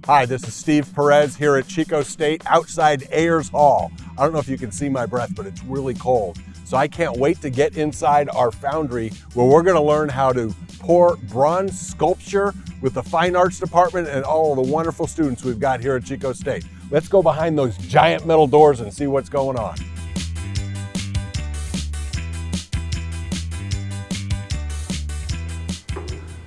Hi, this is Steve Perez here at Chico State outside Ayres Hall. I don't know if you can see my breath, but it's really cold. So I can't wait to get inside our foundry where we're going to learn how to pour bronze sculpture with the Fine Arts Department and all the wonderful students we've got here at Chico State. Let's go behind those giant metal doors and see what's going on.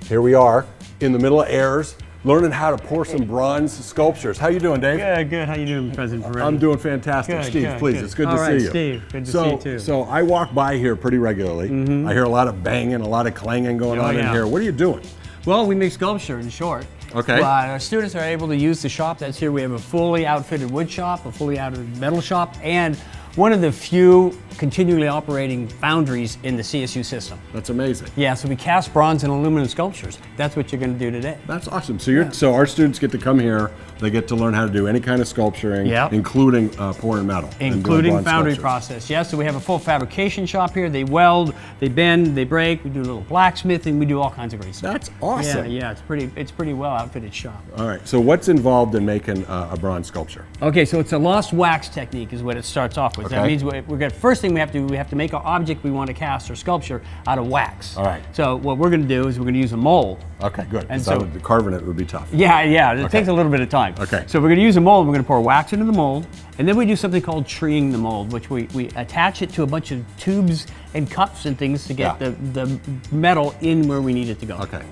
Here we are in the middle of Ayres, learning how to pour some bronze sculptures. How you doing, Dave? Good, good. How you doing, President Perez? I'm doing fantastic. Good, Steve, good, please, good. it's good All to right, see you. Steve, good to see you too. So I walk by here pretty regularly. I hear a lot of banging, a lot of clanging going on in here. What are you doing? Well, we make sculpture in short. Okay. Our students are able to use the shop that's here. We have a fully outfitted wood shop, a fully outfitted metal shop, and one of the few continually operating foundries in the CSU system. That's amazing. Yeah, so we cast bronze and aluminum sculptures. That's what you're going to do today. That's awesome. So so our students get to come here. They get to learn how to do any kind of sculpturing, including pouring metal, including foundry process. Yeah, so we have a full fabrication shop here. They weld, they bend, they break. We do a little blacksmithing. We do all kinds of great stuff. That's awesome. Yeah, it's pretty well outfitted shop. All right. So what's involved in making a bronze sculpture? Okay, so it's a lost wax technique is what it starts off with. Okay. That means we're going first thing we have to make our object we want to cast or sculpture out of wax. All right. So what we're going to do is we're going to use a mold. Okay, good. And so carving it would be tough. Yeah, it takes a little bit of time. Okay. So we're going to use a mold. We're going to pour wax into the mold, and then we do something called treeing the mold, which we attach it to a bunch of tubes and cups and things to get the metal in where we need it to go. Okay.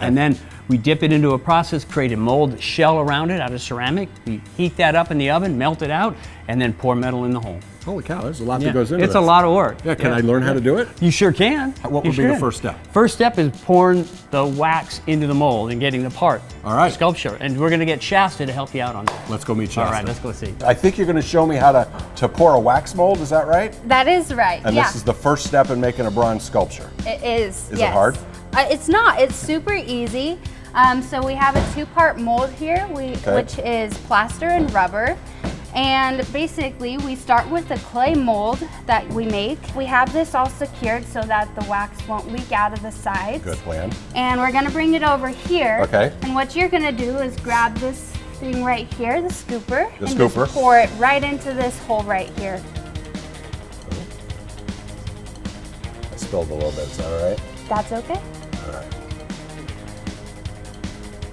And then we dip it into a process, create a mold shell around it out of ceramic. We heat that up in the oven, melt it out, and then pour metal in the hole. Holy cow, there's a lot that goes into this. It's a lot of work. Yeah, can I learn how to do it? You sure can. What would be the first step? First step is pouring the wax into the mold and getting the part. All right. Sculpture. And we're going to get Shasta to help you out on that. Let's go meet Shasta. All right, let's go see. I think you're going to show me how to pour a wax mold, is that right? That is right, And this is the first step in making a bronze sculpture. It is, Is it hard? It's not. It's super easy. So we have a two-part mold here, which is plaster and rubber. And basically, we start with the clay mold that we make. We have this all secured so that the wax won't leak out of the sides. Good plan. And we're gonna bring it over here. Okay. And what you're gonna do is grab this thing right here, the scooper, just pour it right into this hole right here. I spilled a little bit, is that all right? That's okay. All right.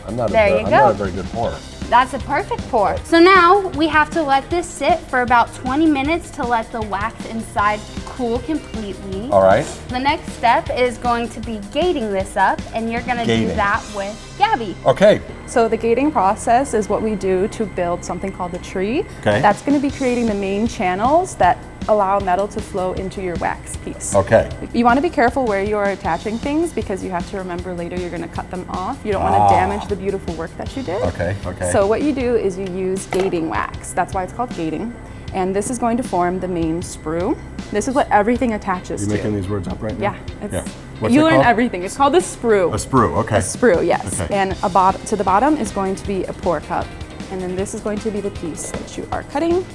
I'm not There you go. a very good pourer. That's a perfect pour. So now we have to let this sit for about 20 minutes to let the wax inside cool completely. All right. The next step is going to be gating this up, and you're gonna do that with Gabby. Okay. So the gating process is what we do to build something called a tree. Okay. That's going to be creating the main channels that allow metal to flow into your wax piece. Okay. You want to be careful where you are attaching things because you have to remember later you're going to cut them off. You don't want to damage the beautiful work that you did. Okay. So what you do is you use gating wax. That's why it's called gating. And this is going to form the main sprue. This is what everything attaches to. You're making these words up right now? Yeah. What's you it learn called? everything. It's called a sprue. A sprue, okay. A sprue, yes. Okay. And to the bottom is going to be a pour cup. And then this is going to be the piece that you are cutting.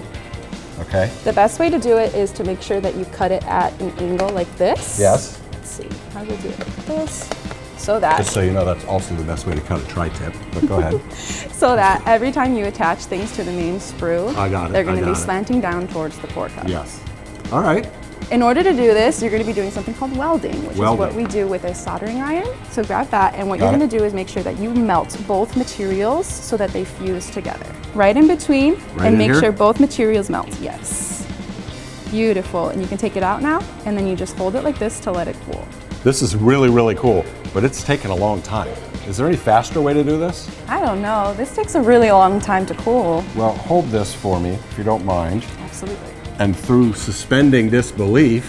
Okay. The best way to do it is to make sure that you cut it at an angle like this. Yes. Let's see. How do we do it like this? So that. Just so you know, that's also the best way to cut a tri-tip, but go ahead. So that every time you attach things to the main sprue, I got it, they're going I to be got it. slanting down towards the pour cup. Yes. All right. In order to do this, you're going to be doing something called welding, which is Welding. what we do with a soldering iron. So grab that, and what Got you're it. going to do is make sure that you melt both materials so that they fuse together. Right in between, Right and in make here? sure both materials melt. Yes. Beautiful. And you can take it out now, and then you just hold it like this to let it cool. This is really, really cool, but it's taken a long time. Is there any faster way to do this? I don't know. This takes a really long time to cool. Well, hold this for me, if you don't mind. Absolutely. And through suspending disbelief,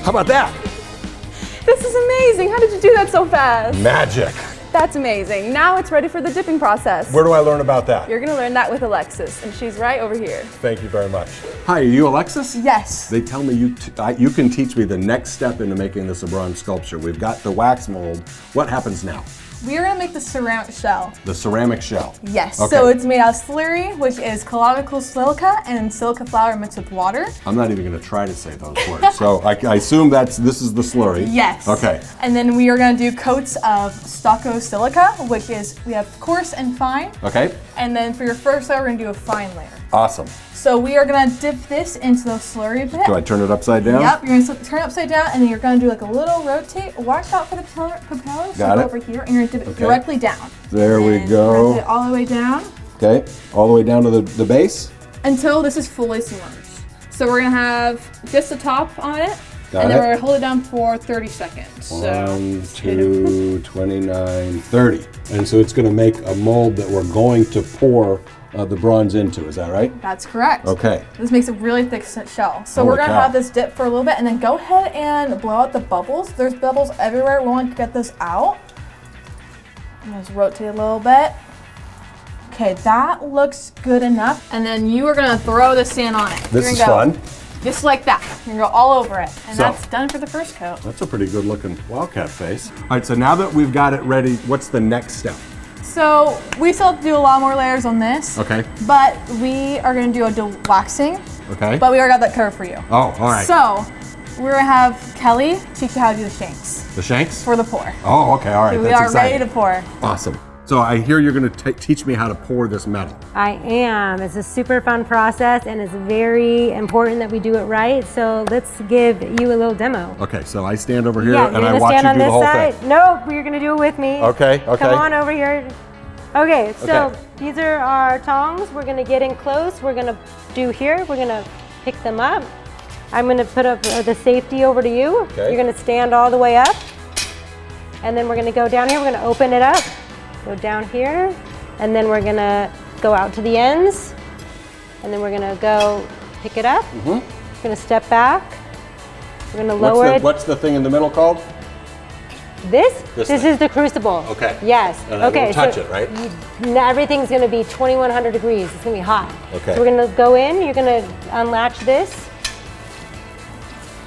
how about that? This is amazing. How did you do that so fast? Magic. That's amazing. Now it's ready for the dipping process. Where do I learn about that? You're going to learn that with Alexis, and she's right over here. Thank you very much. Hi, are you Alexis? Yes. They tell me you can teach me the next step into making this a bronze sculpture. We've got the wax mold. What happens now? We are gonna make the ceramic shell. The ceramic shell. Yes, Okay. so it's made out of slurry, which is colloidal silica and silica flour mixed with water. I'm not even gonna try to say those words. So I assume this is the slurry. Yes. Okay. And then we are gonna do coats of stucco silica, which is, we have coarse and fine. Okay. And then for your first layer, we're gonna do a fine layer. Awesome. So we are gonna dip this into the slurry bit. Do I turn it upside down? Yep, you're gonna turn it upside down and then you're gonna do like a little rotate. Watch out for the propellers. Got so it. Go over here and you're gonna dip it directly down. There we And go. rotate it all the way down Okay, all the way down to the base. until this is fully submerged. So we're gonna have just the top on it. Got and then it. we're gonna hold it down for 30 seconds. 1, 2, 29, 30. And so it's gonna make a mold that we're going to pour the bronze into, is that right? That's correct. Okay. This makes a really thick shell. So Holy we're gonna cow. have this dip for a little bit and then go ahead and blow out the bubbles. There's bubbles everywhere. We want to get this out. And just rotate a little bit. Okay, that looks good enough. And then you are gonna throw the sand on it. This You're is gonna go fun. Just like that. You're gonna go all over it. And So- that's done for the first coat. That's a pretty good looking wildcat face. All right, so now that we've got it ready, what's the next step? So we still have to do a lot more layers on this. Okay. But we are gonna do a waxing. Okay. But we already got that covered for you. Oh, all right. So we're gonna have Kelly teach you how to do the shanks The shanks? for the pour. Oh, okay, all right. We That's are exciting. ready to pour. Awesome. So I hear you're going to teach me how to pour this metal. I am. It's a super fun process and it's very important that we do it right. So let's give you a little demo. Okay, so I stand over here Yeah, and you're I gonna watch you stand on do the this whole side. thing. Nope, you're gonna do it with me. Okay, okay. Come on over here. Okay, so Okay. these are our tongs. We're gonna get in close. We're gonna do here. We're gonna pick them up. I'm gonna put up the safety over to you. Okay. You're gonna stand all the way up. And then we're gonna go down here. We're gonna open it up. Go down here. And then we're gonna go out to the ends. And then we're gonna go pick it up. We're gonna step back. We're gonna lower it. What's the thing in the middle called? This This is thing. the crucible. Okay. Yes. And I okay. won't touch it, right? Everything's going to be 2100 degrees. It's going to be hot. Okay. So we're going to go in. You're going to unlatch this.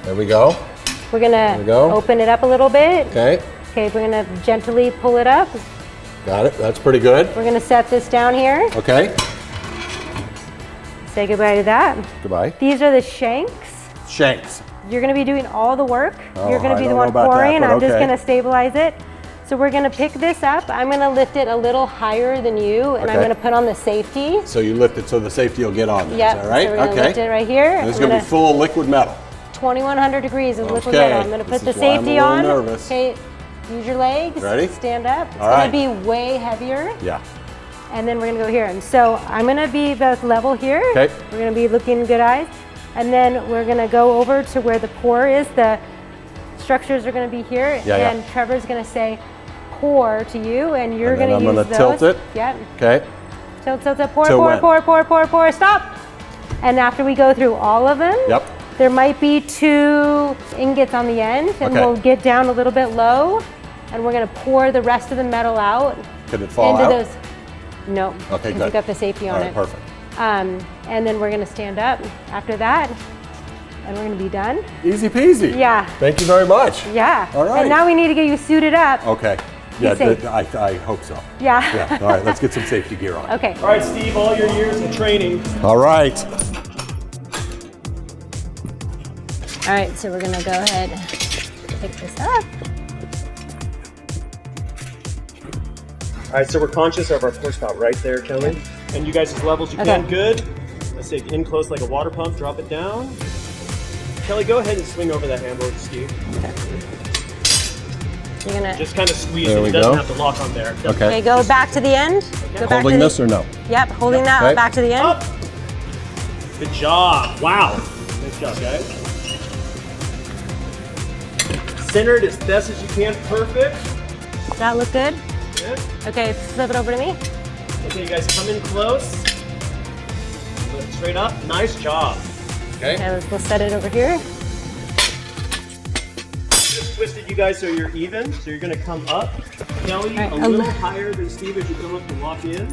There we go. We're going we to go. open it up a little bit. Okay, Okay. We're going to gently pull it up. got it. That's pretty good. We're going to set this down here. Okay, Say goodbye to that. goodbye. These are the shanks. Shanks. You're going to be doing all the work. Oh, You're going I to be don't the know one about that, pouring, and but I'm just okay. going to stabilize it. So we're going to pick this up. I'm going to lift it a little higher than you, and I'm Okay. going to put on the safety. So you lift it so the safety will get on there. Yep. Is that right? So we're going to okay. lift it right here. And this is I'm going to be full of liquid metal. 2100 degrees is liquid Okay, metal. I'm going to this put the is why I'm a safety little on. nervous. Okay, use your legs. Ready? Stand up. It's All going right. to be way heavier. Yeah. And then we're going to go here. And so I'm going to be about level here. Okay. We're going to be looking good eyes. And then we're going to go over to where the pour is. The structures are going to be here. Yeah, yeah. and Trevor's going to say pour to you, and you're And then going to I'm use gonna those. tilt it. Yep. Okay. Tilt, tilt, tilt. Pour, Till pour, when? pour, pour, pour, pour. Stop. And after we go through all of them, Yep. there might be 2 ingots on the end, and Okay. we'll get down a little bit low, and we're gonna pour the rest of the metal out Could it fall into out? those. No, Okay, because good. you got the safety All on right, it. perfect. And then we're gonna stand up after that, and we're gonna be done. Easy peasy. Yeah. Thank you very much. Yeah. All right. And now we need to get you suited up. Okay. Yeah, safe. I hope so. Yeah. Yeah. All right, let's get some safety gear on. Okay. All right, Steve, all your years of training. All right. All right. So we're gonna go ahead and pick this up. All right, so we're conscious of our pour spout right there, Kelly. And you guys as level as you can. Okay. Good. Let's take in close like a water pump. Drop it down. Kelly, go ahead and swing over that handle with Steve. You're gonna. Just kind of squeeze There it. we It doesn't go. have to lock on there. Okay. Okay. Go back to the end. Go back Holding to this or no? Yep. Holding that Okay. back to the end. Up. Good job. Wow. Nice job, guys. Centered as best as you can. Perfect. Does that look good? Good. Okay. Flip it over to me. Okay, you guys come in close. Lift straight up. Nice job. Okay. Okay, we'll set it over here. Just twist it, you guys, so you're even. So you're gonna come up. Kelly, All right, a little higher than Steve as you come up to walk in.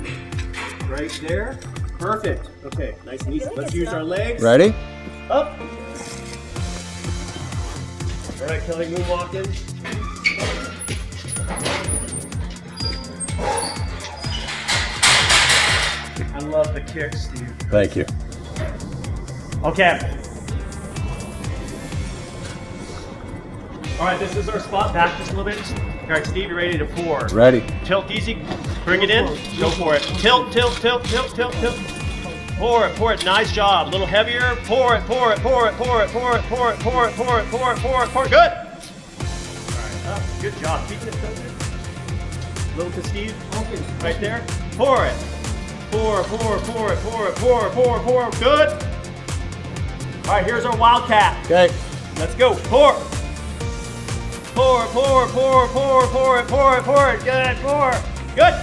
Right there. Perfect. Okay, nice and easy. Let's use our legs. Ready? Up. All right, Kelly, moonwalk in. the kick, Steve. Thank you. Okay. All right, this is our spot. Back just a little bit. All right, Steve, you ready to pour? Ready. Tilt easy. Bring it in. Go for it. Tilt, tilt, tilt, tilt, tilt, tilt. Pour it, pour it. Nice job. A little heavier. Pour it, pour it, pour it, pour it, pour it, pour it, pour it, pour it, pour it, pour it, pour it. Good. All right, good job. Keeping it tilted. A little to Steve. Right there. Pour it. Pour, pour, pour it, pour it, pour it, pour it, pour it. Good. All right, here's our wildcat. Okay. Let's go. Pour. Pour, pour, pour, pour, pour it, pour it, pour it. Good. Pour. Good.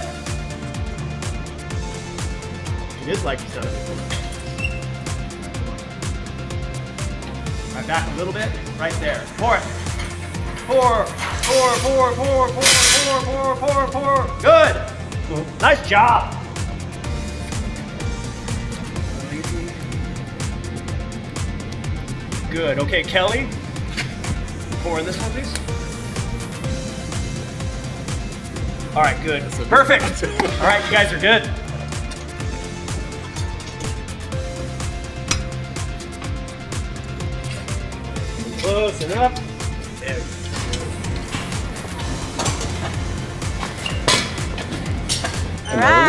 It is like you said. All right, back a little bit. Right there. Pour it. Pour, pour, pour, pour, pour, pour, pour, pour, pour. Good. Nice job. Good. Okay, Kelly. Pour in this one, please. All right, good. Perfect. All right, you guys are good. Close enough. There. All right.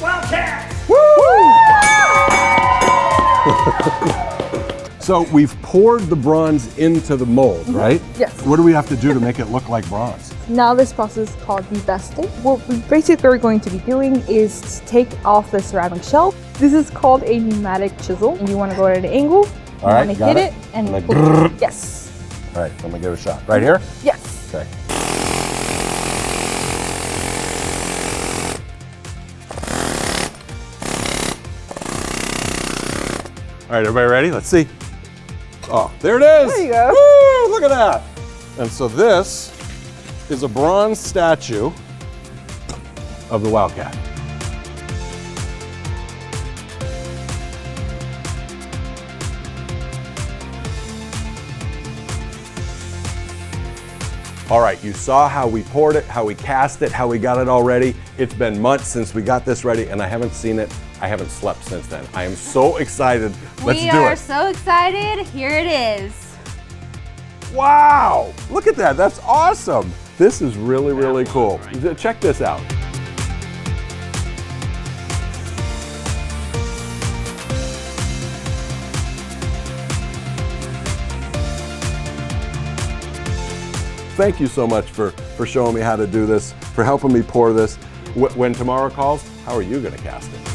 Wildcats! So we've poured the bronze into the mold, right? Yes. What do we have to do to make it look like bronze? Now this process is called devesting. What we basically are going to be doing is take off the ceramic shell. This is called a pneumatic chisel. You want to go at an angle. All right, you got want to hit it. it and Like pull brrr. it. Yes. All right, I'm gonna give it a shot. Right here? Yes. Okay. All right, everybody ready? Let's see. Oh, there it is. There you go. Woo, look at that. And so this is a bronze statue of the Wildcat. All right, you saw how we poured it, how we cast it, how we got it all ready. It's been months since we got this ready and I haven't seen it. I haven't slept since then. I am so excited. Let's do it. We are so excited. Here it is. Wow, look at that, that's awesome. This is really, really cool. Check this out. Thank you so much for showing me how to do this, for helping me pour this. When tomorrow calls, how are you gonna cast it?